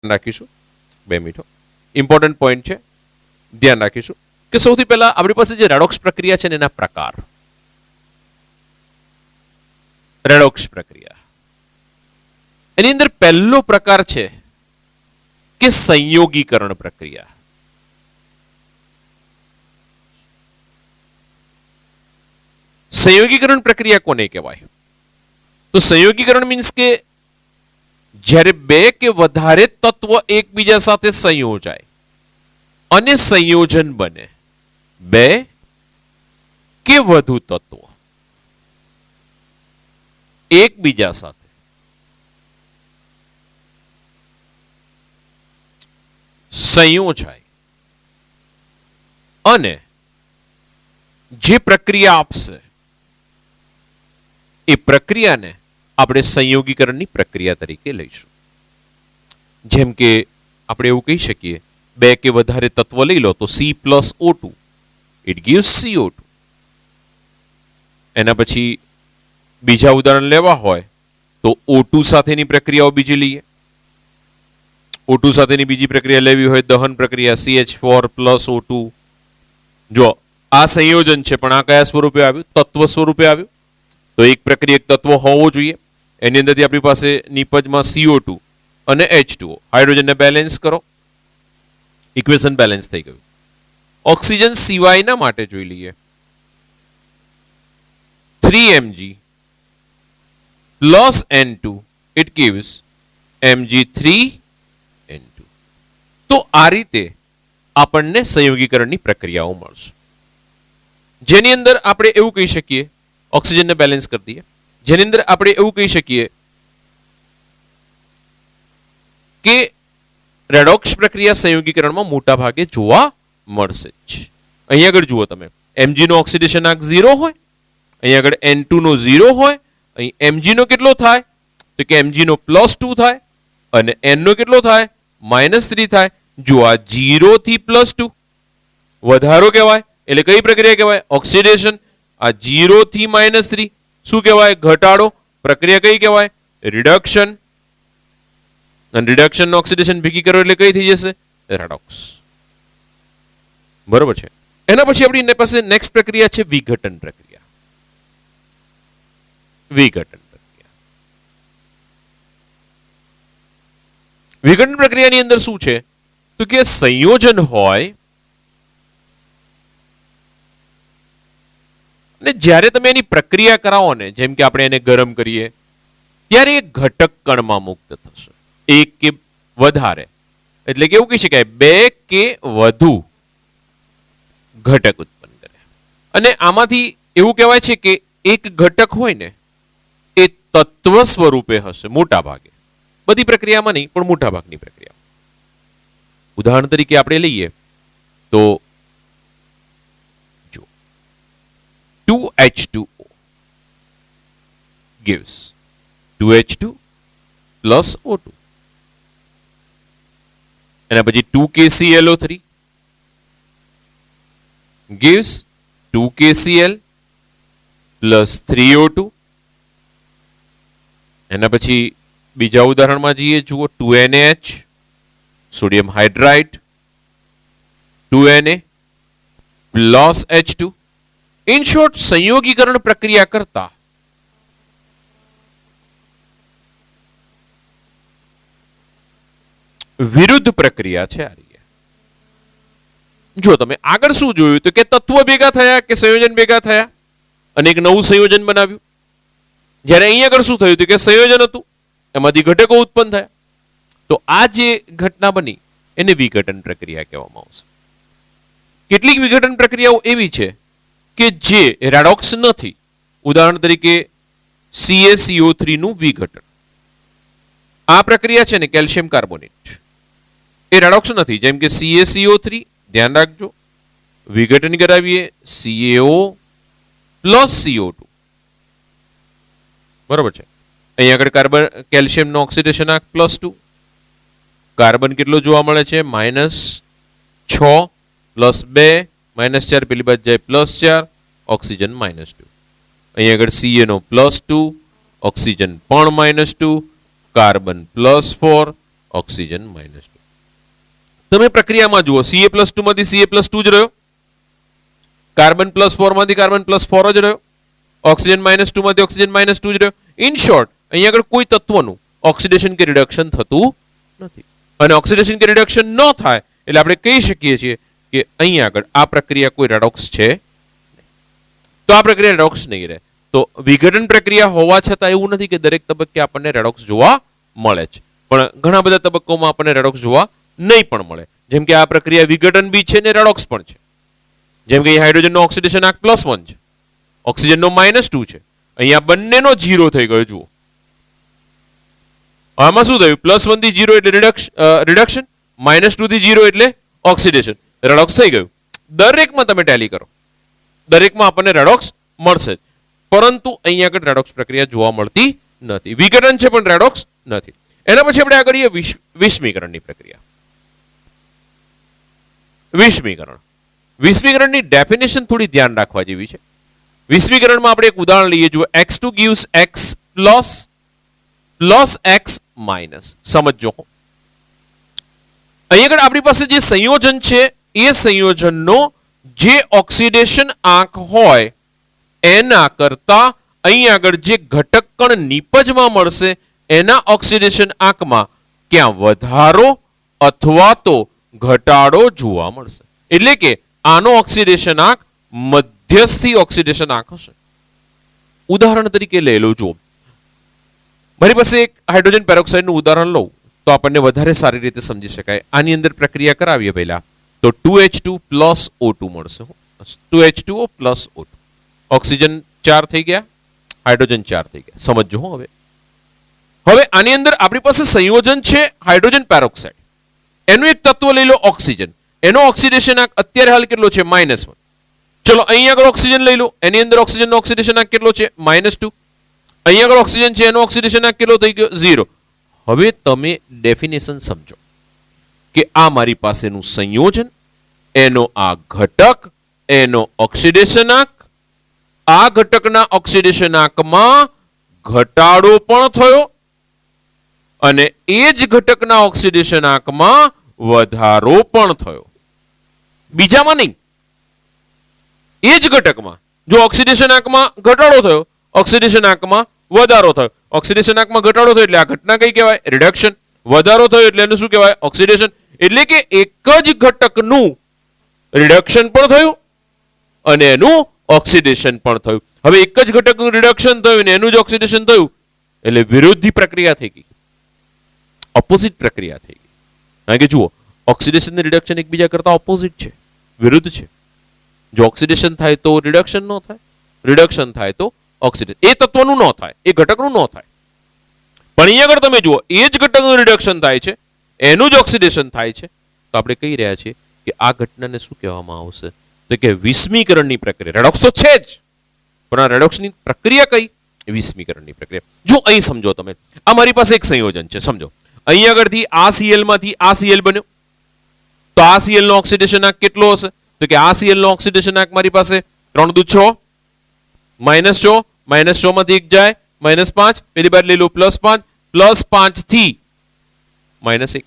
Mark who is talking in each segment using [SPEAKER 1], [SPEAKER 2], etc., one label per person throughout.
[SPEAKER 1] રાખીશું 2 minute important point છે ધ્યાન રાખીશું કે સૌથી પહેલા આપણી પાસે જે રેડોક્સ પ્રક્રિયા છે ને એના પ્રકાર રેડોક્સ પ્રક્રિયા એની અંદર પહેલો પ્રકાર છે કે સંયોગીકરણ પ્રક્રિયા સંયોગીકરણ પ્રક્રિયા કોને કહેવાય તો સંયોગીકરણ મીન્સ કે જ્યારે બે કે વધારે તત્વ એકબીજા સાથે સંયોજાય અને સંયોજન બને બે કે વધુ તત્વો એકબીજા સાથે સંયોજાય અને જે પ્રક્રિયા આપશે એ પ્રક્રિયાને આપણે સંયોગીકરણની પ્રક્રિયા તરીકે લઈશું જેમ કે આપણે એવું કહી શકીએ બે કે વધારે તત્વ લઈ લો તો C+O2 ઇટ ગિવ્સ CO2 એના પછી બીજા ઉદાહરણ લેવા હોય તો O2 સાથેની પ્રક્રિયાઓ બીજી લઈએ O2 સાથેની બીજી પ્રક્રિયા લેવી હોય દહન પ્રક્રિયા CH4+O2 જો આ સંયોજન છે પણ આ કયા સ્વરૂપે આવ્યું તત્વ સ્વરૂપે આવ્યું તો એક પ્રક્રિયક તત્વ હોવો જોઈએ એની અંદરથી આપણી પાસે નિપજમાં CO2 અને H2O હાઇડ્રોજનને બેલેન્સ કરો ઇક્વેશન બેલેન્સ થઈ ગયું ઓક્સિજન સિવાયના માટે જોઈ લઈએ 3Mg plus N2 it gives Mg3N2 તો આ રીતે આપણને સંયોગીકરણની પ્રક્રિયાઓ મળશે જેની અંદર આપણે એવું કહી શકીએ ઓક્સિજનને બેલેન્સ કરી દઈએ જેની અંદર આપણે એવું કહી શકીએ કે રેડોક્સ પ્રક્રિયા સંયોગીકરણમાં મોટા ભાગે જોવા મળશે જ અહીંયા આગળ જુઓ તમે Mg નો ઓક્સિડેશન આંક 0 હોય અહીંયા આગળ N2 નો 0 હોય અહીં Mg નો કેટલો થાય તો કે Mg નો +2 થાય અને N નો કેટલો થાય -3 થાય જો આ 0 થી +2 વધારો કહેવાય એટલે કઈ પ્રક્રિયા કહેવાય ઓક્સિડેશન આ 0 થી -3 શું કહેવાય ઘટાડો પ્રક્રિયા કઈ કહેવાય રિડક્શન અને રિડક્શન ઓક્સિડેશન ભેગી કરો એટલે કઈ થઈ જશે રેડોક્સ બરોબર છે એના પછી આપણી પાસે નેક્સ્ટ પ્રક્રિયા છે વિઘટન પ્રક્રિયા વિઘટન પ્રક્રિયાની અંદર શું છે તો કે સંયોજન હોય અને જ્યારે તમે એની પ્રક્રિયા કરાવો ને જેમ કે આપણે એને ગરમ કરીએ ત્યારે એક ઘટક કણમાં મુક્ત થશે એક કે વધારે એટલે કે એવું કહી શકાય બે કે વધુ ઘટક ઉત્પન્ન કરે અને આમાંથી એવું કહેવાય છે કે એક ઘટક હોય ને એ તત્વ સ્વરૂપે હશે મોટા ભાગે બધી પ્રક્રિયામાં નહીં પણ મોટા ભાગની પ્રક્રિયા ઉદાહરણ તરીકે આપણે લઈએ તો જો 2H2O gives 2H2 plus O2 એના પછી 2KClO3 gives 2KCl plus 3O2 એના પછી બીજા ઉદાહરણમાં જઈએ જુઓ 2NaH sodium hydride 2Na plus H2 in short સંયોગીકરણ પ્રક્રિયા કરતા વિરુદ્ધ પ્રક્રિયા છે આ જો તમે આગળ શું જોયું તો કે તત્વ ભેગા થયા કે સંયોજન ભેગા થયા અને એક નવું સંયોજન બનાવ્યું જ્યારે અહીંયા આગળ શું થયું કે સંયોજન હતું એમાંથી ઘટકો ઉત્પન્ન થયા તો આ જે ઘટના બની એને વિઘટન પ્રક્રિયા કહેવામાં આવશે કેટલીક વિઘટન પ્રક્રિયાઓ એવી છે કે જે રેડોક્સ નથી ઉદાહરણ તરીકે CaCO3 નું વિઘટન આ પ્રક્રિયા છે ને કેલ્શિયમ કાર્બોનેટ એ રેડોક્સ નથી જેમ કે CaCO3 ધ્યાન રાખજો વિઘટન કરાવીએ CaO plus CO2 બરોબર છે અહીંયા આગળ કાર્બન કેલ્શિયમ નો ઓક્સિડેશન આંક +2 કાર્બન કેટલો જોવા મળે છે -6 +2 -4 પેલી બાજુ જાય +4 ઓક્સિજન -2 અહીંયા આગળ Ca નો +2 ઓક્સિજન પણ -2 કાર્બન +4 ઓક્સિજન -2. તમે પ્રક્રિયામાં જુઓ, Ca+2 માંથી Ca+2 જ રહ્યો, કાર્બન +4 માંથી કાર્બન +4 જ રહ્યો, ઓક્સિજન -2 માંથી ઓક્સિજન -2 જ રહ્યો. ઇન શોર્ટ, અહીંયા આગળ કોઈ તત્વનું ઓક્સિડેશન કે રિડક્શન થતું નથી. અને ઓક્સિડેશન કે રિડક્શન ન થાય એટલે આપણે કહી શકીએ છીએ કે અહીંયા આગળ આ પ્રક્રિયા કોઈ રેડોક્સ છે. તો આ પ્રક્રિયા રેડોક્સ નહીં રહે. તો વિઘટન પ્રક્રિયા હોવા છતાં એવું નથી કે દરેક તબક્કે આપણને રેડોક્સ જોવા મળે છે, પણ ઘણા બધા તબક્કોમાં આપણને રેડોક્સ જોવા નહીં પણ મળે. જેમ કે આ પ્રક્રિયા વિઘટન બી છે ને રેડોક્સ પણ છે. જેમ કે હાઇડ્રોજનનો ઓક્સિડેશન આંક +1 છે, ઓક્સિજનનો -2 છે. અહીંયા બંનેનો 0 થઈ ગયો. જુઓ આમાં શું થયું, +1 થી 0 એટલે રિડક્શન, -2 થી 0 એટલે ઓક્સિડેશન, રેડોક્સ થઈ ગયું. દરેકમાં તમે ટેલી કરો, દરેકમાં આપણને રેડોક્સ મળશે, પરંતુ અહીંયા આગળ રેડોક્સ પ્રક્રિયા જોવા મળતી નથી. વિઘટન છે પણ રેડોક્સ નથી. એના પછી આપણે આગળ વિસ્મીકરણની પ્રક્રિયા. વિસ્મીકરણની ડેફિનેશન થોડી ધ્યાન રાખવા જેવી છે. વિસ્મીકરણમાં આપણે એક ઉદાહરણ લઈએ. જુઓ, x2 gives x plus x minus. સમજો, અહીં આગળ આપણી પાસે જે સંયોજન છે એ સંયોજનનો જે ઓક્સિડેશન આંક હોય એના કરતા અહીં આગળ જે ઘટક કણ નિપજમાં મળશે એના ઓક્સિડેશન આંકમાં ક્યાં વધારો અથવા તો ઘટાડો જોવા મળશે. એટલે કે આનો ઓક્સિડેશન આંક મધ્યસ્થી ઓક્સિડેશન આંક હશે. ઉદાહરણ તરીકે લઈ લો. જુઓ, મારી પાસે એક હાઇડ્રોજન પેરોક્સાઇડનું ઉદાહરણ લઉં તો આપણને વધારે સારી રીતે સમજી શકાય. આની અંદર પ્રક્રિયા કરાવીએ પહેલા તો 2H2 plus O2 મળશે. 2H2O plus O2. ઓક્સિજન 4 થઈ ગયા, હાઇડ્રોજન 4 થઈ ગયા. સમજો હવે આની અંદર આપણી પાસે સંયોજન છે હાઇડ્રોજન પેરોક્સાઇડ. એનું એક તત્વ લઈ લો ઓક્સિજન. એનો ઓક્સિડેશન આંક અત્યારે હાલ કેટલો છે? -1. ચલો અહીં આગળ ઓક્સિજન લઈ લો, એની અંદર ઓક્સિજનનો ઓક્સિડેશન આંક કેટલો છે? -2. અહીં આગળ ઓક્સિજન છે, એનો ઓક્સિડેશન આંક કેટલો થઈ ગયો? 0. હવે તમે ડેફિનેશન સમજો કે આ મારી પાસેનું સંયોજન, એનો આ ઘટક, એનો ઓક્સિડેશન આંક, આ ઘટકના ઓક્સિડેશન આંકમાં ઘટાડો પણ થયો અને એ જ ઘટકના ઓક્સિડેશન આંકમાં વધારો પણ થયો. બીજામાં નહીં, એ જ ઘટકમાં જો ઓક્સિડેશન આંકમાં ઘટાડો થયો, ઓક્સિડેશન આંકમાં વધારો થયો. ઓક્સિડેશન આંકમાં ઘટાડો થયો એટલે આ ઘટના કઈ કહેવાય? રિડક્શન. વધારો થયો એટલે એનું શું કહેવાય? ઓક્સિડેશન. એટલે કે એક જ ઘટકનું રિડક્શન પણ થયું અને એનું ઓક્સિડેશન પણ થયું. હવે એક જ ઘટકનું રિડક્શન થયું ને એનું જ ઓક્સિડેશન થયું એટલે વિરોધી પ્રક્રિયા થઈ ગઈ, ઓપોઝિટ પ્રક્રિયા થઈ ગઈ. કારણ કે જુઓ, ઓક્સિડેશન અને રિડક્શન એકબીજા કરતા ઓપોઝિટ છે, વિરુદ્ધ છે. જો ઓક્સિડેશન થાય તો રિડક્શન ન થાય, રિડક્શન થાય તો ઓક્સિડેશન. એ તત્વનું ન થાય, એ ઘટકનું ન થાય. પણ અહીંયા આગળ તમે જુઓ, એ જ ઘટકનું રિડક્શન થાય છે, એનું જ ઓક્સિડેશન થાય છે. તો આપણે કહી રહ્યા છીએ કે આ ઘટનાને શું કહેવામાં આવશે? તો કે વિસ્મીકરણની પ્રક્રિયા. રેડોક્સ તો છે જ, પણ આ રેડોક્સની પ્રક્રિયા કઈ? વિસ્મીકરણની પ્રક્રિયા. જો અહીં સમજો તમે, આ મારી પાસે એક સંયોજન છે. સમજો, અહીં આગળથી આ Cl માંથી આ Cl બન્યો, તો આ Cl નો ઓક્સિડેશન આંક કેટલો હશે? તો કે આ Cl નો ઓક્સિડેશન આંક મારી પાસે 3 દુ 6, -6, -6 માંથી 1 જાય, -5, પેલી બાર લઈ લો +5, +5 થી -1.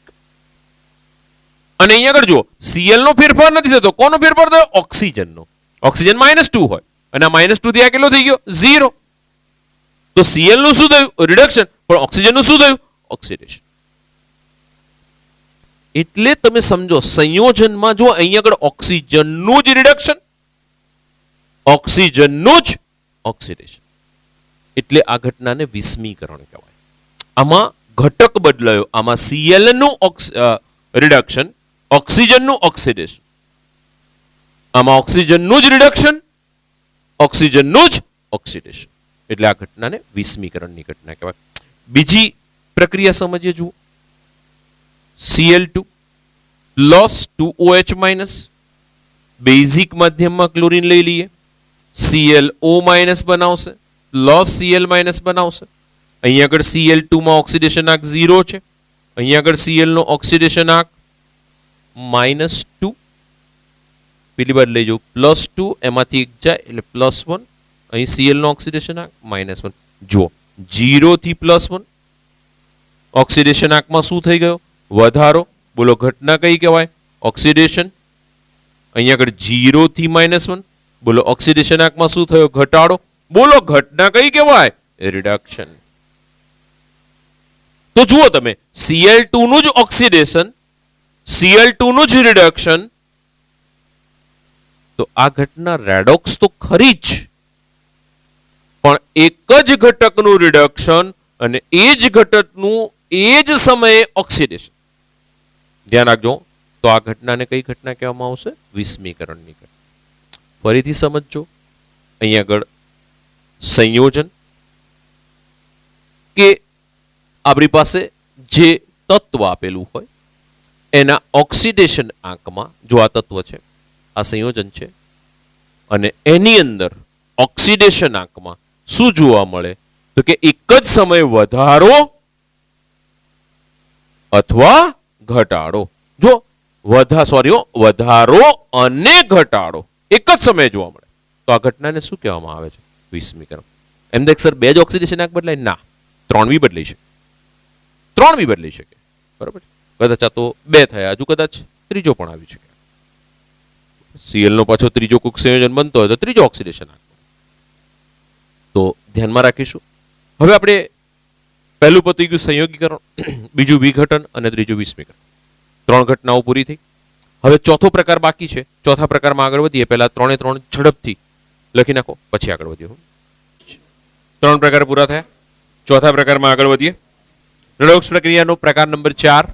[SPEAKER 1] અને અહીંયા આગળ જુઓ, Cl નો ફેરફાર નથી થતો. કોનો ફેરફાર થયો? ઓક્સિજનનો. ઓક્સિજન -2 હોય અને આ -2 થી આ કેટલો થઈ ગયો? 0. તો Cl નું શું થયું? રિડક્શન. પણ ઓક્સિજન નું શું થયું? ઓક્સિડેશન. એટલે તમે સમજો, સંયોજનમાં જો અહીં આગળ ઓક્સિજનનું જ રિડક્શન, ઓક્સિજનનું જ ઓક્સિડેશન, એટલે આ ઘટનાને વિસ્મીકરણ કહેવાય. આમાં ઘટક બદલાયો, આમાં Cl નું રિડક્શન, ઓક્સિજનનું ઓક્સિડેશન. આમાં ઓક્સિજનનું જ રિડક્શન, ઓક્સિજનનું જ ઓક્સિડેશન. એટલે આ ઘટનાને વિસ્મીકરણની ઘટના કહેવાય. બીજી પ્રક્રિયા સમજીએ. જુઓ, Cl2 plus 2OH- બેઝિક માધ્યમમાં ક્લોરીન લઈ લઈએ, ClO- બનાવશે, પ્લસ Cl- બનાવશે. અહીં આગળ Cl2 માં ઓક્સિડેશન આંક 0 છે, અહીં આગળ Cl નો ઓક્સિડેશન આંક -2. પેલી બાર લઈ જાઓ +2, એમાંથી 1 જાય એટલે +1. અહીં Cl નો ઓક્સિડેશન આંક -1. જુઓ, 0 થી +1 ઓક્સિડેશન આંકમાં શું થઈ ગયો? વધારો. બોલો ઘટના કઈ કહેવાય? ઓક્સિડેશન. અહીંયા આગળ 0 થી -1. બોલો ઓક્સિડેશન આંકમાં શું થયો? ઘટાડો. બોલો ઘટના કઈ કહેવાય? રિડક્શન. તો જુઓ તમે, Cl2 નું જ ઓક્સિડેશન, Cl2 નું જ રિડક્શન, તો આ ઘટના રેડોક્સ તો ખરી જ, પણ એક જ ઘટકનું રિડક્શન અને એ જ ઘટકનું એ જ સમયે ઓક્સિડેશન. ધ્યાન રાખજો. તો આ ઘટનાને કઈ ઘટના કહેવામાં આવશે? વિસ્મીકરણની ઘટના. ફરીથી સમજજો. અહીંયા આગળ સંયોજન કે આપણી પાસે જે તત્વ આપેલું હોય એના ઓક્સિડેશન આંકમાં, જો આ તત્વ છે, આ સંયોજન છે, અને એની અંદર ઓક્સિડેશન આંકમાં શું જોવા મળે? તો કે એક જ સમયે વધારો અથવા ઘટાડો. જો વધારો અને ઘટાડો એક જ સમયે જોવા મળે તો આ ઘટનાને શું કહેવામાં આવે છે? વિસ્મીકરણ. એમ દેખ સર, બે જ ઓક્સિડેશન આંક બદલાય? ના, 3 બી બદલાઈ શકે. 3 બી બદલાઈ શકે. બરાબર છે. કદાચ આ તો 2 થયા, હજુ કદાચ ત્રીજો પણ આવી શકે. Cl નો પાછો ત્રીજો કોઈક સંયોજન બનતો હોય તો ત્રીજો ઓક્સિડેશન આંક. તો ધ્યાનમાં રાખીશું. હવે આપણે પહેલું પતી ગયું સંયોગીકરણ, બીજું વિઘટન અને ત્રીજું વિસ્મીકરણ. 3 ઘટનાઓ પૂરી થઈ. હવે ચોથો પ્રકાર બાકી છે. ચોથા પ્રકારમાં આગળ વધીએ. પહેલા 3 ઝડપથી લખી નાખો, પછી આગળ વધીએ. 3 પ્રકાર પૂરા થયા. ચોથા પ્રકારમાં આગળ વધીએ. રેડોક્સ પ્રક્રિયાનો પ્રકાર નંબર 4,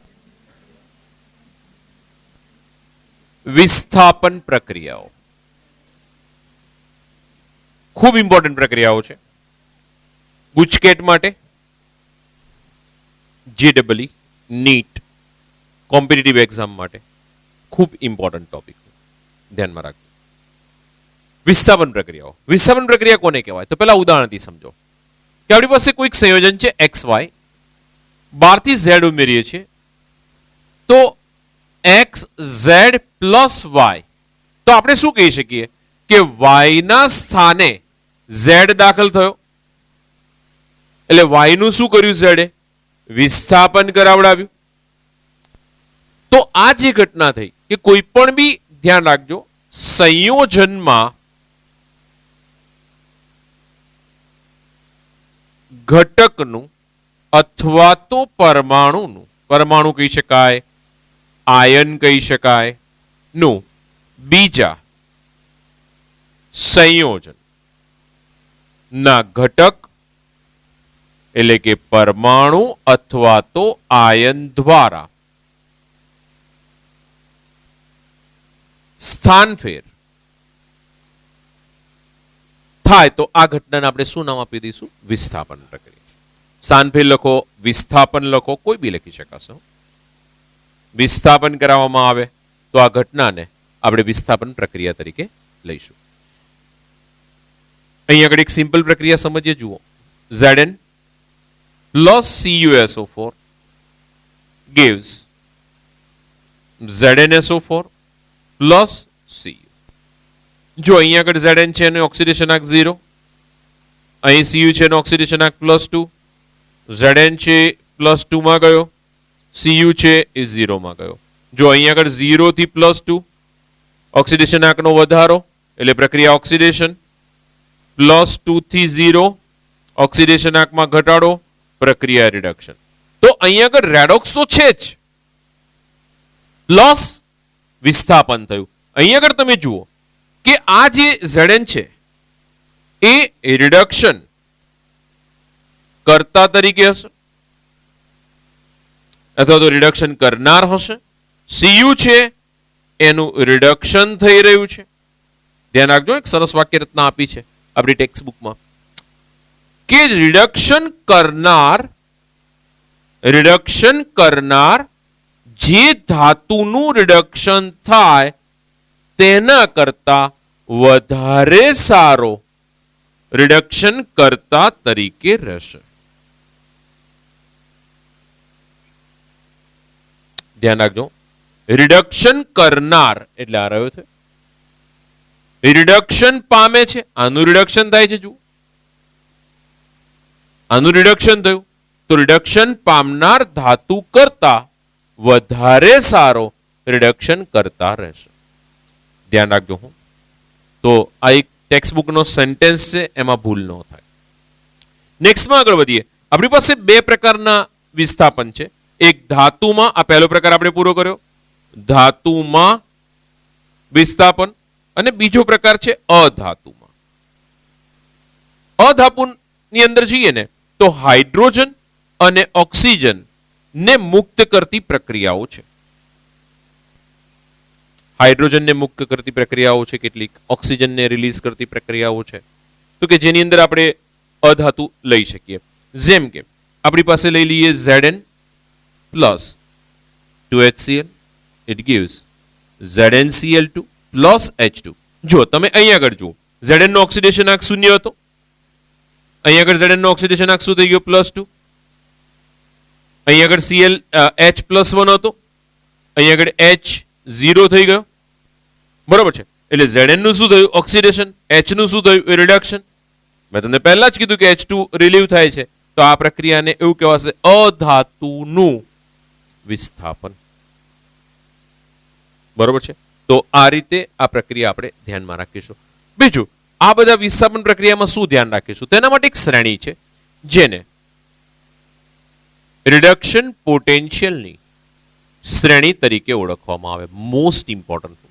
[SPEAKER 1] વિસ્થાપન પ્રક્રિયાઓ. ખૂબ ઇમ્પોર્ટન્ટ પ્રક્રિયાઓ છે. ગુજકેટ માટે, JEE, નીટ, કોમ્પિટિટિવ એક્ઝામ માટે ખૂબ ઇમ્પોર્ટન્ટ ટોપિક. ધ્યાનમાં રાખજો. વિસ્થાપન પ્રક્રિયાઓ. વિસ્થાપન પ્રક્રિયા કોને કહેવાય? તો પહેલા ઉદાહરણથી સમજો કે આપણી પાસે કોઈક સંયોજન છે XY, 12 થી Z ઉમેરીએ છીએ તો XZ પ્લસ Y. તો આપણે શું કહી શકીએ કે Y ના સ્થાને Z દાખલ થયો, એટલે Y નું શું કર્યું? Z એ વિસ્થાપન કરાવડાવ્યું. તો આ જે ઘટના થઈ કે કોઈ પણ બી, ધ્યાન રાખજો, સંયોજનમાં ઘટકનું અથવા તો પરમાણુનું, પરમાણુ કહી શકાય, આયન કહી શકાય, નું બીજા સંયોજન ના ઘટક એટલે કે પરમાણુ અથવા તો આયન દ્વારા સ્થાનફેર થાય તો આ ઘટનાને આપણે શું નામ આપી દઈશું? વિસ્થાપન પ્રક્રિયા. સ્થાનફેર લખો, વિસ્થાપન લખો, કોઈ બી લખી શકાશે. વિસ્થાપન કરાવવામાં આવે તો આ ઘટનાને આપણે વિસ્થાપન પ્રક્રિયા તરીકે લઈશું. અહીં આગળ એક સિમ્પલ પ્રક્રિયા સમજીએ. જુઓ, Zn plus CuSO4 gives ZnSO4 plus Cu. જો અહીં આગળ Zn છે એનો ઓક્સિડેશન આંક 0, અહીં Cu છે એનો ઓક્સિડેશન આંક +2, Zn છે +2 માં ગયો, Cu છે એ 0 માં ગયો. જો અહીં આગળ 0 થી +2 ઓક્સિડેશન આંકનો વધારો એટલે પ્રક્રિયા ઓક્સિડેશન, +2 થી 0 ઓક્સિડેશન આંકમાં ઘટાડો, પ્રક્રિયા રિડક્શન. તો અહીં આગળ રેડોક્સ તો છે જ, પ્લસ વિસ્થાપન થયું. અહીં આગળ તમે જુઓ કે આ જે Zn છે એ રિડક્શન કર્તા તરીકે હશે અથવા તો રિડક્શન કરનાર હશે. Cu છે એનું રિડક્શન થઈ રહ્યું છે. ધ્યાન રાખજો, એક સરસ વાક્ય રચના આપી છે આપણી ટેક્સ્ટ બુકમાં કે રિડક્શન કરનાર જે ધાતુનું રિડક્શન થાય તેના કરતા વધારે સારો રિડક્શન કરતા તરીકે રહેશે. ધ્યાન રાખજો, રિડક્શન કરનાર એટલે આ રહ્યો છે, રિડક્શન પામે છે, આનું રિડક્શન થાય છે. જુઓ, આનું રિડક્શન થયું તો રિડક્શન પામનાર ધાતુ કરતા વધારે સારો રિડક્શન કરતા રહેશે. ધ્યાન રાખજો. હું તો આ એક ટેક્સ્ટબુકનો સેન્ટેન્સ છે, એમાં ભૂલ ન થાય. નેક્સ્ટમાં આગળ વધીએ. આપણી પાસે બે પ્રકારના વિસ્થાપન છે. એક ધાતુમાં, આ પહેલો પ્રકાર આપણે પૂરો કર્યો, ધાતુમાં વિસ્થાપન, અને બીજો પ્રકાર છે અધાતુમાં. અધાતુની અંદર જઈએ ને તો હાઇડ્રોજન અને ઓક્સિજન ને મુક્ત કરતી પ્રક્રિયાઓ છે. હાઇડ્રોજનને મુક્ત કરતી પ્રક્રિયાઓ છે કેટલીક, ઓક્સિજનને રિલીઝ કરતી પ્રક્રિયાઓ છે, તો કે જેની અંદર આપણે અધાતુ લઈ શકીએ. જેમ કે આપણી પાસે લઈ લઈએ Zn plus 2HCl, it gives ZnCl2 plus H2. જો તમે અહીંયા આગળ જુઓ, Zn નો ઓક્સિડેશન આંક 0 હતો, અહીંયા આગળ Zn નો ઓક્સિડેશન આંક શું થઈ ગયો? +2. અહીંયા આગળ Cl H+1 હતો, અહીંયા આગળ H0 થઈ ગયો. બરોબર છે. એટલે Zn નું શું થયું? ઓક્સિડેશન. H નું શું થયું? રિડક્શન. મેં તમને પહેલા જ કીધું કે H2 રિલીવ થાય છે, તો આ પ્રક્રિયાને એવું કહેવાશે અધાતુનું વિસ્થાપન. બરોબર છે. તો આ રીતે આ પ્રક્રિયા આપણે ધ્યાનમાં રાખીશું. બીજું, આ બધા વિસ્થાપન પ્રક્રિયામાં શું ધ્યાન રાખીશું? તેના માટે એક શ્રેણી છે જેને રિડક્શન પોટેન્શિયલની શ્રેણી તરીકે ઓળખવામાં આવે. Most important.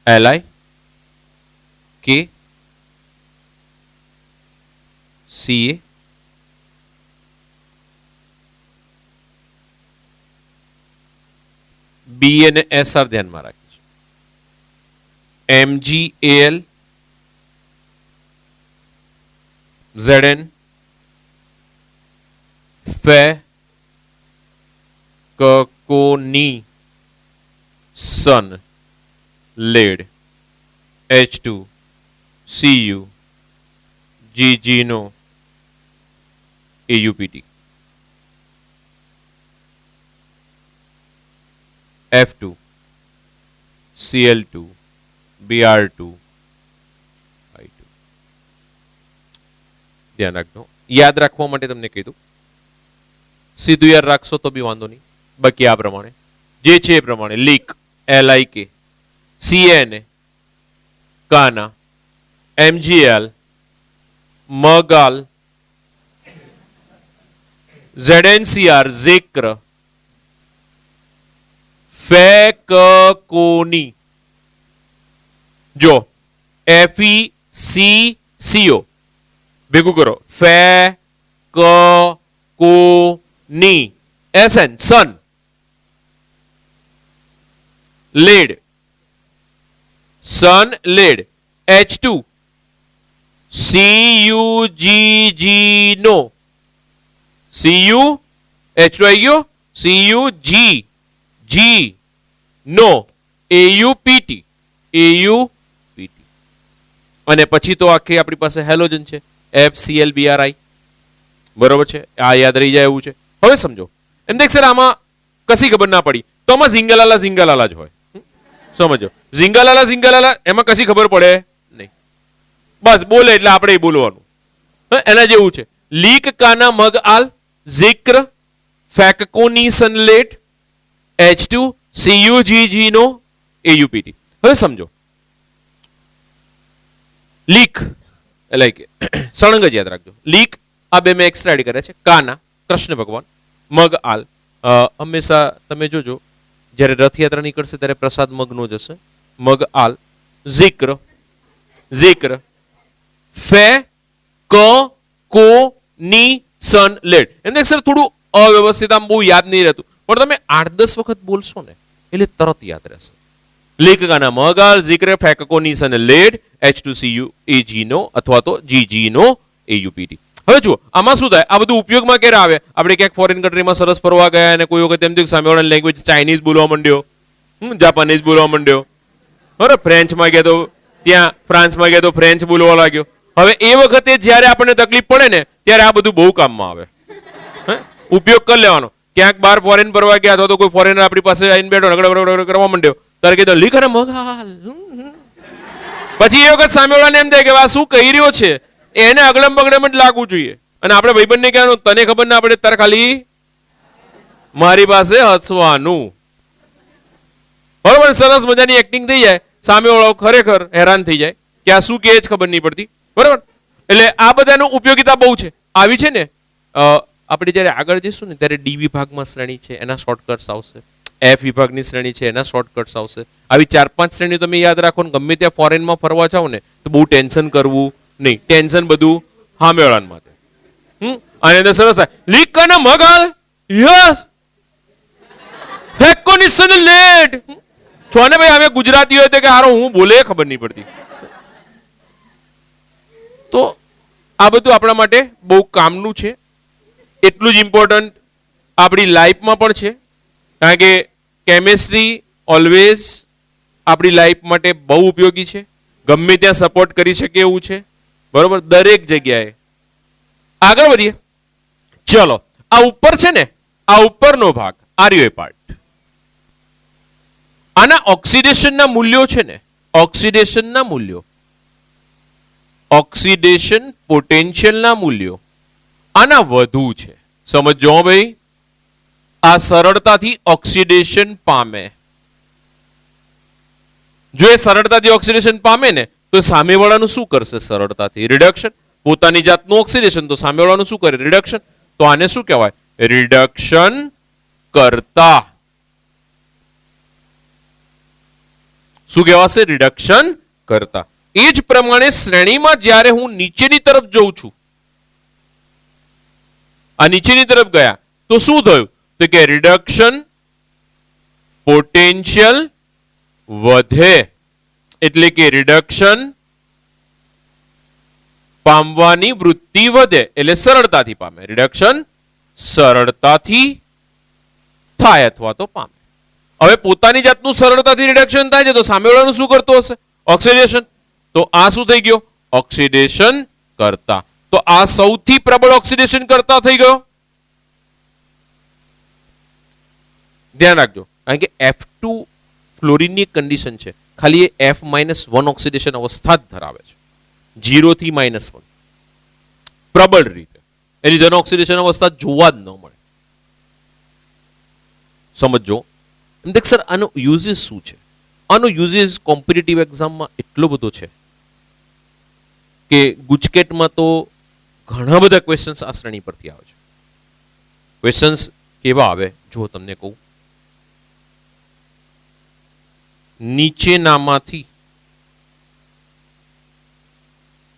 [SPEAKER 1] Li, K, Ca, B અને SR ધ્યાનમાં રાખીશું. MgAl, Zn, Fe, Koni, Sun, lead, H2, Cu, GgNO, AuPt, F2, Cl2, Br2, I2. ધ્યાન રાખજો. યાદ રાખવા માટે તમને કીધું, સીધું યાદ રાખશો તો બી વાંધો નહીં, બાકી આ પ્રમાણે જે છે એ પ્રમાણે લીક, LIK, CNA, કાના, MgAl, મગાલ, ZnCr, ઝેક્ર, ફેકકોની. જો FeCCO ભેગું કરો, ફેકકોની, SN, સન, lead, sun, lead, H2, CuGgNO, Cu, H2 આવી ગયો, CuGgNO, AuPt, AuPt. અને પછી તો આખી આપણી પાસે હેલોજન છે, FClBri. બરોબર છે. આ યાદ રહી જાય એવું છે. હવે સમજો, એમ દેખ સર આમાં કશી ખબર ના પડી તો આમાં ઝીંગાલાલા જ હોય. સમજો, ઝીંગાલાલા એમાં કશી ખબર પડે નહીં, બસ બોલે એટલે આપણે બોલવાનું. એના જેવું છે. લીક, કાના, મગ, આલ, ઝિક્ર, ફેકકોની, સનલેટ, H2, CuGgNO, AuPt. હવે સમજો, લીક એટલે કે સળંગ જ યાદ રાખજો. લીક આ બે મેં એક્સ્ટ્રા એડ કર્યા છે. કાના કૃષ્ણ ભગવાન, મગ, આલ. હંમેશા તમે જોજો જ્યારે રથયાત્રા નીકળશે ત્યારે પ્રસાદ મગનો જ હશે. મગ, આલ, ઝિક્ર, ફે, કો, ની, સન, લેડ. એમને સર થોડું અવ્યવસ્થિત, આમ બહુ યાદ નહીં રહેતું, પણ તમે 8-10 વખત બોલશો ને એટલે તરત યાદ રહેશે. લીક, કાના, મગ, આલ, ઝિક્ર, ફે, કોની, સન, લેડ, H2, CuGgNO અથવા તો GgNO, AuPt. હવે જુઓ આમાં શું થાય, આ બધું ઉપયોગમાં ક્યારે આવે? આપણે ક્યાંક ફોરેન કન્ટ્રીમાં સરસ ફરવા ગયા અને કોઈ વખત એમ થયું સામેવાળાની લેંગ્વેજ ચાઇનીઝ બોલવા માંડ્યો, જાપાનીઝ બોલવા માંડ્યો, બરાબર, ફ્રેન્ચમાં ગયા તો ત્યાં, ફ્રાન્સમાં ગયા તો ફ્રેન્ચ બોલવા લાગ્યો. હવે એ વખતે જ્યારે આપણને તકલીફ પડે ને ત્યારે આ બધું બહુ કામમાં આવે. ઉપયોગ કરી લેવાનો. ક્યાંક બહાર ફોરેન ફરવા ગયા અથવા તો કોઈ ફોરેનર આપણી પાસે આવીને બેઠો રગડ કરવા માંડ્યો, ત્યારે કીધું લીક અને મગાલ. પછી એ વખત સામેવાળાને એમ થાય કે આ શું કહી રહ્યો છે, એને અગડમ બગડમ જ લાગવું જોઈએ. અને આપણે ભાઈબંધને કહેવાનું તને ખબર ના પડે તારે ખાલી મારી પાસે હસવાનું. બરોબર, સરસ મજાની એક્ટિંગ થઈ જાય, સામે વાળો ખરેખર હેરાન થઈ જાય કે આ શું કે જ ખબર નહીં પડતી. બરોબર, એટલે આ બધાનું ઉપયોગિતા બહુ છે. આવી છે ને આપણે જ્યારે આગળ જઈશું ને ત્યારે ડી વિભાગમાં શ્રેણી છે એના શોર્ટકટ્સ આવશે, એફ વિભાગની શ્રેણી છે એના શોર્ટકટ્સ આવશે. આવી 4-5 શ્રેણીઓ તમે યાદ રાખો ને ગમે ત્યાં ફોરેનમાં ફરવા જાઓ ને તો બહુ ટેન્શન કરવું નહીં. ટેન્શન બધું સામેવાળા માટે. આની અંદર સરસ થાય લીકના મગાલ યસ ફેકોનિશન લેટ છો ને ભાઈ. અમે ગુજરાતી હોય તો કે હારો હું બોલે ખબર નહીં પડતી. તો આ બધું આપણા માટે બહુ કામનું છે. એટલું જ ઇમ્પોર્ટન્ટ આપણી લાઈફમાં પણ છે, કારણ કે કેમેસ્ટ્રી ઓલવેઝ આપણી લાઈફ માટે બહુ ઉપયોગી છે. ગમે ત્યાં સપોર્ટ કરી શકે એવું છે. બરોબર, દરેક જગ્યાએ. આગળ વધીએ. ચલો, આ ઉપર છે ને, આ ઉપરનો ભાગ આર્યો પાર્ટ, આના ઓક્સિડેશનના મૂલ્યો છે ને, ઓક્સિડેશનના મૂલ્યો, ઓક્સિડેશન પોટેન્શિયલના મૂલ્યો આના વધુ છે. સમજો ભાઈ, આ સરળતાથી ઓક્સિડેશન પામે. જો એ સરળતાથી ઓક્સિડેશન પામે ને તો સામેવાળાનું શું કરશે? સરળતાથી રિડક્શન. પોતાની જાતનું ઓક્સિડેશન તો સામેવાળાનું શું કરે? રિડક્શન. તો આને શું કહેવાય? રિડક્શન કરતા. શું કહેવાશે? રિડક્શન કરતા. એ જ પ્રમાણે શ્રેણીમાં જ્યારે હું નીચેની તરફ જઉં છું, આ નીચેની તરફ ગયા તો શું થયું? તો કે રિડક્શન પોટેન્શિયલ વધે, એટલે કે રિડક્શન પામવાની વૃત્તિ વધે, એટલે સરળતાથી પામે. રિડક્શન સરળતાથી થાય અથવા તો પામે. હવે પોતાની જાતનું સરળતાથી રિડક્શન થાય છે તો સામેવાળાનું શું કરતું હશે? ઓક્સિડેશન. તો આ શું થઈ ગયો? ઓક્સિડેશન કરતા. તો આ સૌથી પ્રબળ ઓક્સિડેશન કરતા થઈ ગયો. ધ્યાન રાખજો, કારણ કે F2 ફ્લોરિનની કન્ડિશન છે, ખાલી એ F-1 ઓક્સિડેશન અવસ્થા જ ધરાવે છે, 0 થી -1 પ્રબળ રીતે. એની ધન ઓક્સિડેશન અવસ્થા જોવા જ ન મળે. સમજો. એમ દેખ સર, આનો યુઝિસ શું છે? આનો યુઝિસ કોમ્પિટિટિવ એક્ઝામમાં એટલો બધો છે કે ગુજકેટમાં તો ઘણા બધા ક્વેશ્ચન્સ આ શ્રેણી પરથી આવે છે. ક્વેશ્ચન્સ કેવા આવે જો તમને કહું. નીચેનામાંથી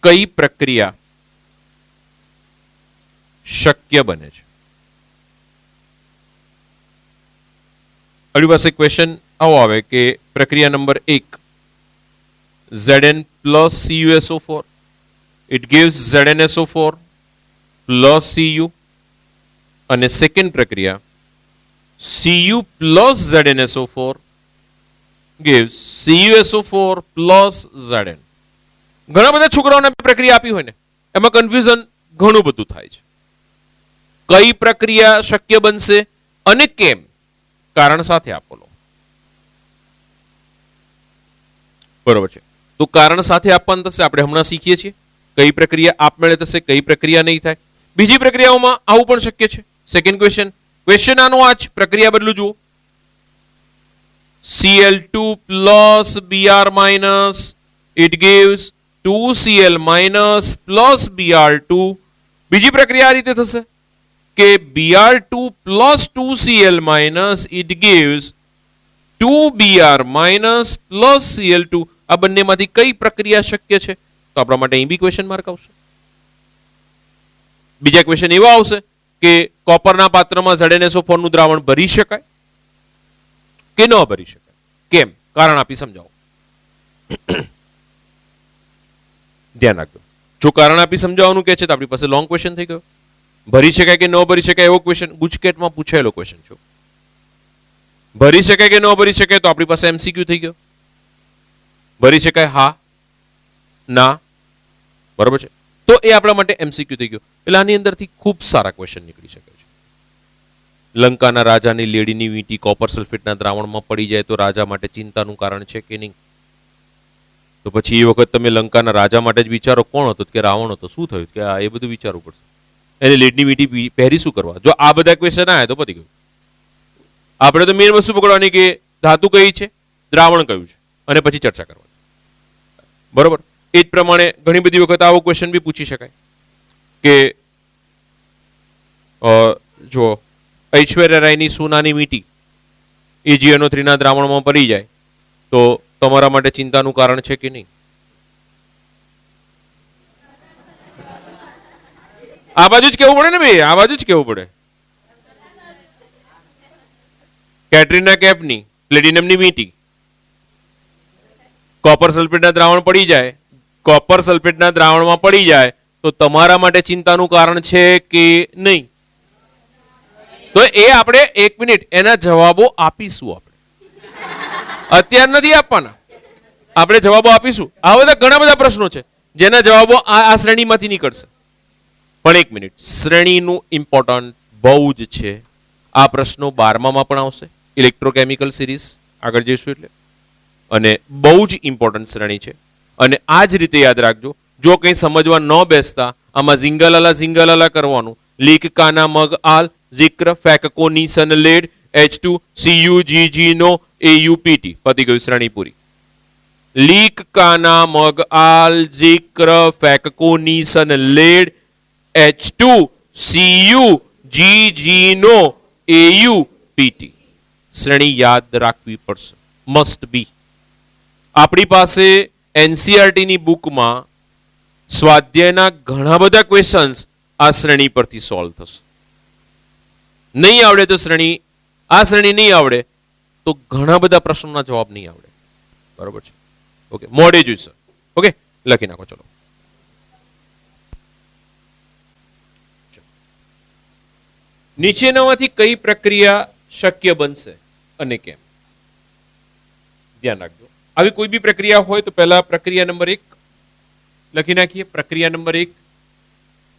[SPEAKER 1] કઈ પ્રક્રિયા શક્ય બને છે? આપણી પાસે ક્વેશ્ચન આવો આવે કે પ્રક્રિયા number 1 Zn plus CuSO4 it gives ZnSO4 plus Cu, અને સેકન્ડ પ્રક્રિયા Cu plus ZnSO4 gives CuSO4 plus Zn. ઘણા બધા છોકરાઓને પ્રક્રિયા આપી હોય ને એમાં કન્ફ્યુઝન ઘણું બધું થાય છે. કઈ પ્રક્રિયા શક્ય બનશે અને કેમ? કારણ સાથે આપો. બરોબર છે, તો કારણ સાથે આપવાનું થશે. આપણે હમણાં શીખીએ છીએ કઈ પ્રક્રિયા આપમેળે થશે, કઈ પ્રક્રિયા નહીં થાય. બીજી પ્રક્રિયાઓમાં આવું પણ શક્ય છે. સેકન્ડ ક્વેશ્ચન આનો આ જ. પ્રક્રિયા બદલું જુઓ. Cl2 plus Br minus it gives 2Cl minus plus Br2. બીજી પ્રક્રિયા આ રીતે થશે કે Br2 plus 2Cl minus it gives 2Br minus plus Cl2. આ બંનેમાંથી કઈ પ્રક્રિયા શક્ય છે? તો આપણા માટે અહીં બી ક્વેશ્ચન માર્ક આવશે. બીજા ક્વેશ્ચન એવા આવશે કે કોપરના પાત્રમાં ZnSO4 નું દ્રાવણ ભરી શકાય કે ન ભરી શકાય? કેમ? કારણ આપી સમજાવો. ધ્યાન રાખજો, જો કારણ આપી સમજાવવાનું કહે છે તો આપણી પાસે લોંગ ક્વેશ્ચન થઈ ગયો. ભરી શકાય કે ન ભરી શકાય એવો ક્વેશ્ચન ગુજકેટમાં પૂછાયેલો ક્વેશ્ચન છે. ભરી શકાય કે ન ભરી શકાય તો આપણી પાસે MCQ થઈ ગયો. ભરી શકાય હા ના, બરોબર છે, તો એ આપણા માટે MCQ થઈ ગયો. એટલે આની અંદરથી ખૂબ સારા ક્વેશ્ચન નીકળી શકે છે. લંકાના રાજાની લેડીની વીંટી કોપર સલ્ફેટના દ્રાવણમાં પડી જાય તો રાજા માટે ચિંતાનું કારણ છે કે નહીં? તો પછી એ વખત તમે લંકાના રાજા માટે જ વિચારો. કોણ હતો? કે રાવણ હતો. શું થયું? કે એ બધું વિચારવું પડશે. એને લીડની વીંટી પહેરી શું કરવા? જો આ બધા ક્વેશ્ચન આવ્યા તો પતી ગયું. આપણે તો મેઇન વસ્તુ પકડવાની કે ધાતુ કઈ છે, દ્રાવણ કયું છે, અને પછી ચર્ચા કરવાની. બરોબર. એ જ પ્રમાણે ઘણી બધી વખત આવો ક્વેશ્ચન બી પૂછી શકાય કે જો ઐશ્વર્યા રાયની સોનાની વીંટી EgNO3 ના દ્રાવણમાં પડી જાય તો તમારા માટે ચિંતાનું કારણ છે કે નહીં? આ બાજુ જ કેવું પડે ને ભાઈ, આ બાજુ જ કેવું પડે. કેટરીના કેફની પ્લેટિનમની વીંટી કોપર સલ્ફેટના દ્રાવણ પડી જાય, કોપર સલ્ફેટના દ્રાવણમાં પડી જાય તો તમારા માટે ચિંતાનું કારણ છે કે નહીં? તો એ આપણે 1 મિનિટ એના જવાબો આપીશું. આપણે અત્યાર નથી આપવાના, આપણે જવાબો આપીશું. આ બધા ઘણા બધા પ્રશ્નો છે જેના જવાબો આ શ્રેણીમાંથી નીકળશે. પણ 1 મિનિટ, શ્રેણીનું ઇમ્પોર્ટન્ટ બહુ જ છે. આ પ્રશ્નો 12માં પણ આવશે, ઇલેક્ટ્રોકેમિકલ સિરીઝ આગળ જઈશું એટલે. અને બહુ જ ઇમ્પોર્ટન્ટ શ્રેણી છે. અને આ જ રીતે યાદ રાખજો, જો કંઈ સમજવા ન બેસતા આમાં ઝિંગાલાલા કરવાનું. લીક કાના મગ આલ જિક્ર ફેકકો નીસન લેડ H2 CuGG નો AuPT. પતી ગયું, શ્રેણી પૂરી. લીક કાના મગ આલ જિક્ર ફેકકો નીસન લેડ H2 CuGG નો AuPT. શ્રેણી યાદ રાખવી પડશે, મસ્ટ બી. આપણી પાસે NCERT ની બુકમાં સ્વાધ્યાયના ઘણા બધા ક્વેશ્ચન્સ આ શ્રેણી પરથી સોલ્વ થશે. નહીં આવડે તો આ શ્રેણી નહીં આવડે તો ઘણા બધા પ્રશ્નોના જવાબ નહીં આવડે. બરોબર છે? ઓકે, મોડે જોઈશે. ઓકે, લખી નાખો. ચલો, નીચેનામાંથી કઈ પ્રક્રિયા શક્ય બનશે અને કેમ? ધ્યાન રાખજો, આવી કોઈ બી પ્રક્રિયા હોય તો પહેલા પ્રક્રિયા નંબર 1 લખી નાખીએ. પ્રક્રિયા નંબર 1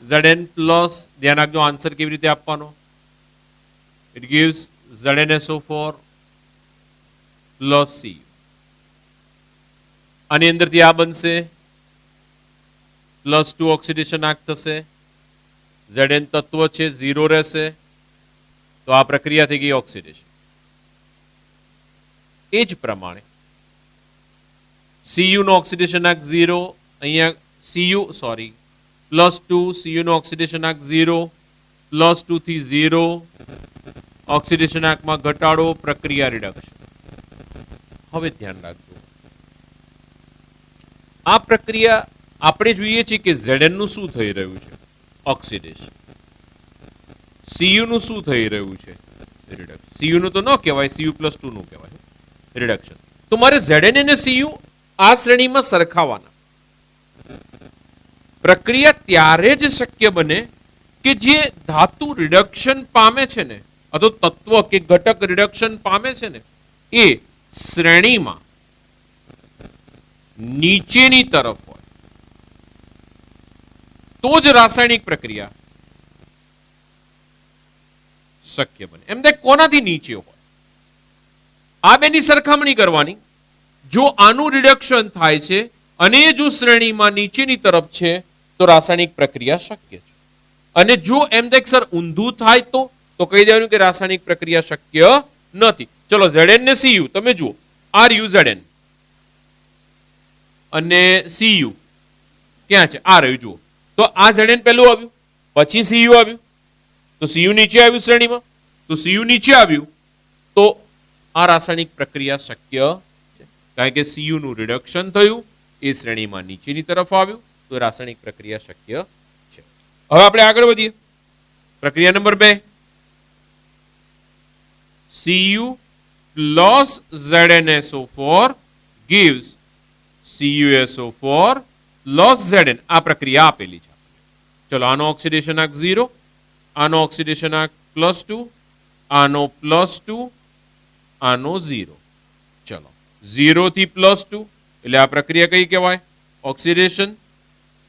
[SPEAKER 1] Zn પ્લસ, ધ્યાન રાખજો આન્સર કેવી રીતે આપવાનો. It gives ZnSO4 plus Cu. આની અંદરથી આ બનશે +2 ઓક્સિડેશન આંક થશે. Zn તત્વ છે 0 રહેશે તો આ પ્રક્રિયા થઈ ગઈ ઓક્સિડેશન. એ જ પ્રમાણે Cu નો ઓક્સિડેશન આંક 0, અહીંયા +2 Cu નો ઓક્સિડેશન આંક 0, +2 થી 0, ઓક્સિડેશન આંકમાં ઘટાડો, પ્રક્રિયા રિડક્શન. હવે ધ્યાન રાખજો, આ પ્રક્રિયા આપણે જોઈએ છીએ કે Zn નું શું થઈ રહ્યું છે? ઓક્સિડેશન. Cu નું શું થઈ રહ્યું છે? રિડક્શન. Cu નું તો ન કહેવાય, Cu+2 નું કહેવાય રિડક્શન. તો મારે Zn અને Cu આ શ્રેણીમાં સરખાવવાના. પ્રક્રિયા ત્યારે જ શક્ય બને કે જે ધાતુ રિડક્શન પામે છે ને, અથવા તત્વ કે ઘટક રિડક્શન પામે છે ને, એ શ્રેણીમાં નીચેની તરફ હોય તો જ રાસાયણિક પ્રક્રિયા શક્ય બને. એમ કોનાથી નીચે હોય? આ બેની સરખામણી કરવાની. જો આનું રિડક્શન થાય છે અને જો શ્રેણીમાં નીચેની તરફ છે તો રાસાયણિક પ્રક્રિયા શક્ય છે. અને જો એમ સર ઊંધું થાય તો કહી દેવાનું કે રાસાયણિક પ્રક્રિયા શક્ય નથી. ચલો, Zn ને Cu તમે જુઓ, RuZn અને Cu ક્યાં છે? આ રહ્યું, જુઓ. તો આ Zn પહેલું આવ્યું, પછી Cu આવ્યું, તો Cu નીચે આવ્યું શ્રેણીમાં, તો Cu નીચે આવ્યું તો આ રાસાયણિક પ્રક્રિયા શક્ય છે. કારણ કે Cu નું રિડક્શન થયું, એ શ્રેણીમાં નીચેની તરફ આવ્યું, તો રાસાયણિક પ્રક્રિયા શક્ય છે. હવે આપણે આગળ વધીએ. પ્રક્રિયા number 2, Cu plus ZnSO4 gives CuSO4 plus Zn. આ પ્રક્રિયા આપેલી છે. ચલો, આનો ઓક્સિડેશન આંક 0, આનો ઓક્સિડેશન આંક +2, આનો +2, આનો 0. ચલો, 0 થી +2 એટલે આ પ્રક્રિયા કઈ કહેવાય? ઓક્સિડેશન.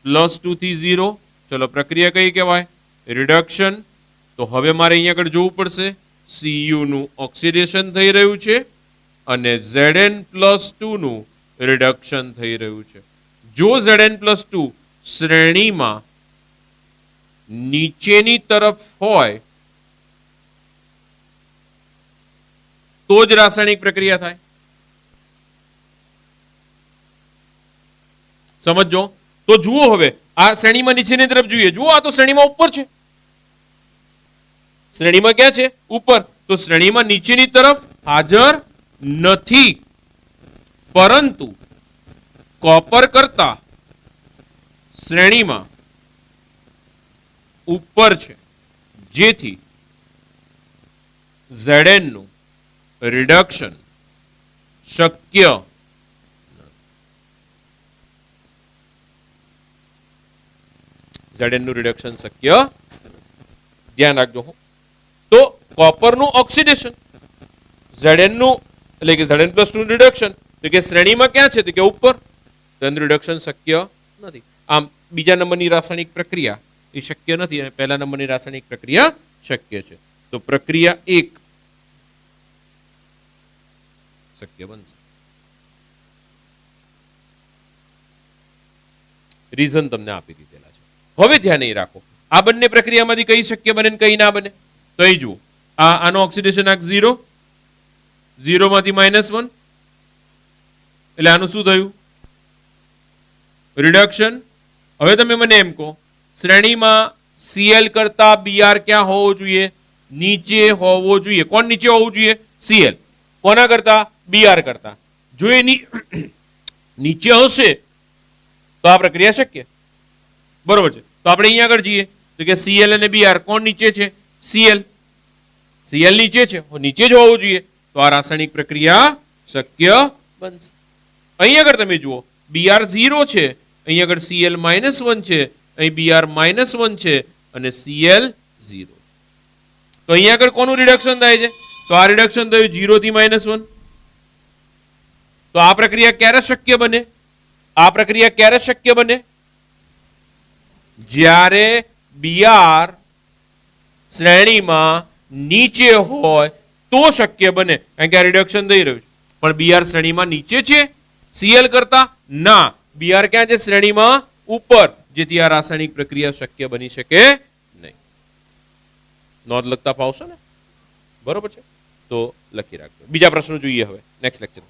[SPEAKER 1] +2 થી 0, ચલો, પ્રક્રિયા કઈ કહેવાય? રિડક્શન. તો હવે મારે અહીંયા આગળ જોવું પડશે, Cu નું ઓક્સિડેશન થઈ રહ્યું છે અને Zn+2 નું રિડક્શન થઈ રહ્યું છે. જો Zn+2 શ્રેણીમાં નીચેની તરફ હોય તો જ રાસાયણિક પ્રક્રિયા થાય. સમજો તો જુઓ, હવે આ શ્રેણીમાં નીચેની તરફ જોઈએ. જુઓ, આ તો શ્રેણીમાં ઉપર છે. શ્રેણીમાં ક્યાં છે? ઉપર. તો શ્રેણીમાં નીચેની તરફ હાજર નથી, પરંતુ કોપર કરતા શ્રેણીમાં ઉપર છે, જેથી Zn નું રિડક્શન શક્ય Zn નું રિડક્શન શક્ય. ધ્યાન રાખજો. તો કોપરનું ઓક્સિડેશન, Zn નું એટલે કે Zn+2 નું રિડક્શન, તો કે શ્રેણીમાં ક્યાં છે? તો કે ઉપર. તો એનું રિડક્શન શક્ય નથી. આમ બીજા નંબરની રાસાયણિક પ્રક્રિયા એ શક્ય નથી અને પહેલા નંબરની રાસાયણિક પ્રક્રિયા શક્ય છે. તો પ્રક્રિયા 1 શક્ય બનશે. રીઝન તમને આપી દીધેલા છે. હવે ધ્યાન એ રાખો, આ બંને પ્રક્રિયામાંથી કઈ શક્ય બને ને કઈ ના બને. તો અહીં જુઓ, આનો ઓક્સિડેશન આંક 0, 0 માંથી -1, એટલે આનું શું થયું? રિડક્શન. હવે તમે મને એમ કહો, શ્રેણીમાં Cl કરતા Br ક્યાં હોવો જોઈએ? નીચે હોવો જોઈએ. કોણ નીચે હોવું જોઈએ? Cl. કોના કરતા? Br કરતા. જો એ નીચે હશે તો આ પ્રક્રિયા શક્ય. બરોબર છે. તો આપણે અહીંયા આગળ જઈએ તો કે Cl અને Br કોણ નીચે છે? Cl. Cl નીચે છે, નીચે જ હોવું જોઈએ. તો આ રાસાયણિક પ્રક્રિયા શક્ય બનશે. અહીં આગળ તમે જુઓ, Br 0 છે, અહીં આગળ Cl -1 છે, અહીં Br -1 છે અને Cl 0. તો અહીં આગળ કોનું રિડક્શન થાય છે? તો આ રિડક્શન થયું 0 થી -1. તો આ પ્રક્રિયા ક્યારે શક્ય બને? આ પ્રક્રિયા ક્યારે શક્ય બને? જ્યારે Br શ્રેણીમાં નીચે હોય તો શક્ય બને, કારણ કે આ રિડક્શન થઈ રહ્યું છે. પણ Br શ્રેણીમાં નીચે છે Cl કરતા? ના, Br ક્યાં છે? શ્રેણીમાં ઉપર, જેથી આ રાસાયણિક પ્રક્રિયા શક્ય બની શકે નહીં. નોંધ લખતા ફાવશે ને? બરોબર છે. તો લખી રાખજો. બીજા પ્રશ્નો જોઈએ હવે નેક્સ્ટ લેક્ચર.